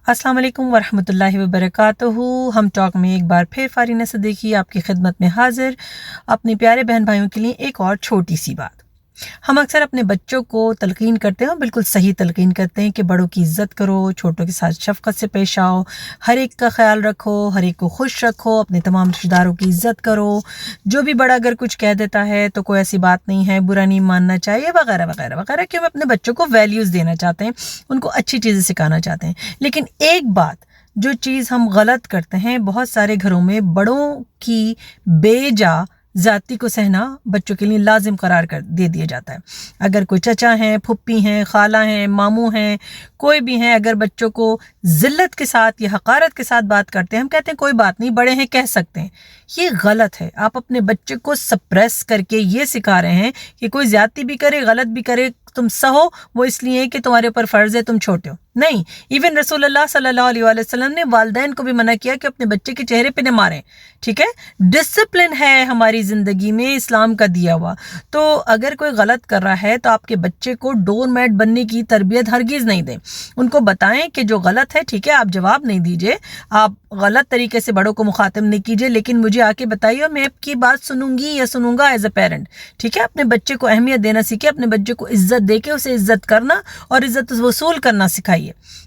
अस्सलाम वालेकुम वरहमतुल्लाहि वबरकातुहू। हम टॉक में एक बार फिर फारीना सदीकी आपकी खिदमत में हाजिर, अपने प्यारे बहन भाइयों के लिए एक और छोटी सी बात। हम अक्सर अपने बच्चों को तलकीन करते हैं और बिल्कुल सही तलकीन करते हैं कि बड़ों की इज़्ज़त करो, छोटों के साथ शफ़क़त से पेश आओ, हर एक का ख्याल रखो, हर एक को खुश रखो, अपने तमाम रिश्तेदारों की इज़्ज़त करो। जो भी बड़ा अगर कुछ कह देता है तो कोई ऐसी बात नहीं है, बुरा नहीं मानना चाहिए, वगैरह वगैरह वगैरह। कि हम अपने बच्चों को वैल्यूज़ देना चाहते हैं, उनको अच्छी चीज़ें सिखाना चाहते हैं। लेकिन एक बात, जो चीज़ हम गलत करते हैं, बहुत सारे घरों में बड़ों की बेजा ज़्यादती को सहना बच्चों के लिए लाजिम करार कर दे दिया जाता है। अगर कोई चचा हैं, फुप्पी हैं, खाला हैं, मामू हैं, कोई भी हैं, अगर बच्चों को ज़िल्लत के साथ या हकारत के साथ बात करते हैं, हम कहते हैं कोई बात नहीं, बड़े हैं, कह सकते हैं। ये गलत है। आप अपने बच्चे को सप्रेस करके ये सिखा रहे हैं कि कोई ज़्यादती भी करे, गलत भी करे, तुम सहो, वो इसलिए कि तुम्हारे ऊपर फ़र्ज़ है, तुम छोटे हो। नहीं, इवन रसूलुल्लाह सल्लल्लाहु अलैहि वसल्लम ने वालिदैन को भी मना किया कि अपने बच्चे के चेहरे पे न मारें। ठीक है, डिसिप्लिन है हमारी ज़िंदगी में इस्लाम का दिया हुआ। तो अगर कोई गलत कर रहा है तो आपके बच्चे को डोर मैट बनने की तरबियत हरगिज़ नहीं दें। उनको बताएं कि जो गलत है, ठीक है, आप जवाब नहीं दीजिए, आप गलत तरीके से बड़ों को मुखातिब नहीं कीजिए, लेकिन मुझे आके बताइए और मैं आपकी बात सुनूंगी या सुनूंगा एज अ पेरेंट। ठीक है, अपने बच्चे को अहमियत देना सीखे, अपने बच्चे को इज्जत देके उसे इज्जत करना और इज्जत वसूल करना सिखाइए।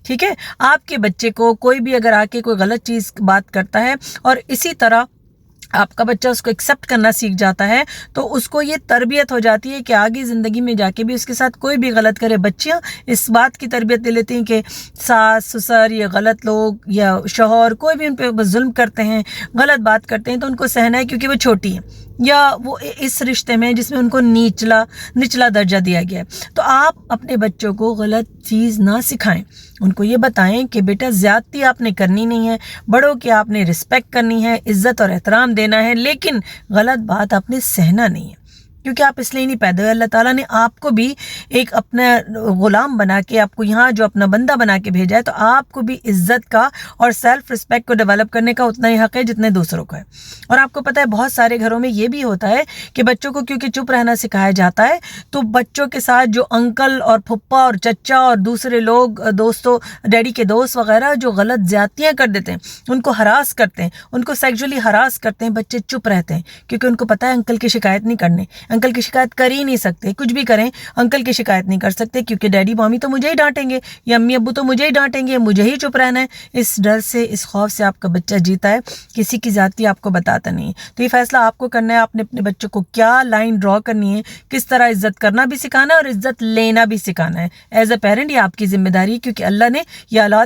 ठीक है, आपके बच्चे को कोई भी अगर आके कोई गलत चीज़ बात करता है और इसी तरह आपका बच्चा उसको एक्सेप्ट करना सीख जाता है, तो उसको ये तरबियत हो जाती है कि आगे ज़िंदगी में जाके भी उसके साथ कोई भी गलत करे। बच्चियाँ इस बात की तरबियत ले लेती हैं कि सास ससुर या गलत लोग या शौहर कोई भी उन पर जुल्म करते हैं, गलत बात करते हैं, तो उनको सहना है क्योंकि वो छोटी हैं या वो इस रिश्ते में जिसमें उनको निचला दर्जा दिया गया है। तो आप अपने बच्चों को गलत चीज़ ना सिखाएं, उनको ये बताएं कि बेटा ज़्यादती आपने करनी नहीं है, बड़ों की आपने रिस्पेक्ट करनी है, इज़्ज़त और एहतराम देना है, लेकिन गलत बात आपने सहना नहीं है, क्योंकि आप इसलिए नहीं पैदा हुए। अल्लाह ताला ने आपको भी एक अपना ग़ुलाम बना के, आपको यहाँ जो अपना बंदा बना के भेजा है, तो आपको भी इज़्ज़त का और सेल्फ रिस्पेक्ट को डेवलप करने का उतना ही हक़ है जितने दूसरों का है। और आपको पता है बहुत सारे घरों में ये भी होता है कि बच्चों को क्योंकि चुप रहना सिखाया जाता है, तो बच्चों के साथ जो अंकल और फुप्पा और चचा और दूसरे लोग, दोस्तों, डैडी के दोस्त वगैरह जो गलत ज़्यादतियाँ कर देते हैं, उनको हरास करते हैं, उनको सेक्सुअली हरास करते हैं, बच्चे चुप रहते हैं क्योंकि उनको पता है अंकल की शिकायत नहीं करनी। अंकल की शिकायत कर ही नहीं सकते, कुछ भी करें अंकल की शिकायत नहीं कर सकते क्योंकि डैडी मम्मी तो मुझे ही डांटेंगे या अम्मी अब्बू तो मुझे ही डांटेंगे, मुझे ही चुप रहना है। इस डर से, इस खौफ से आपका बच्चा जीता है, किसी की जाति आपको बताता नहीं है। तो ये फैसला आपको करना है, आपने अपने बच्चों को क्या लाइन ड्रॉ करनी है, किस तरह इज्जत करना भी सिखाना है और इज्जत लेना भी सिखाना है। एज अ पेरेंट ये आपकी जिम्मेदारी है, क्योंकि अल्लाह ने ये औलाद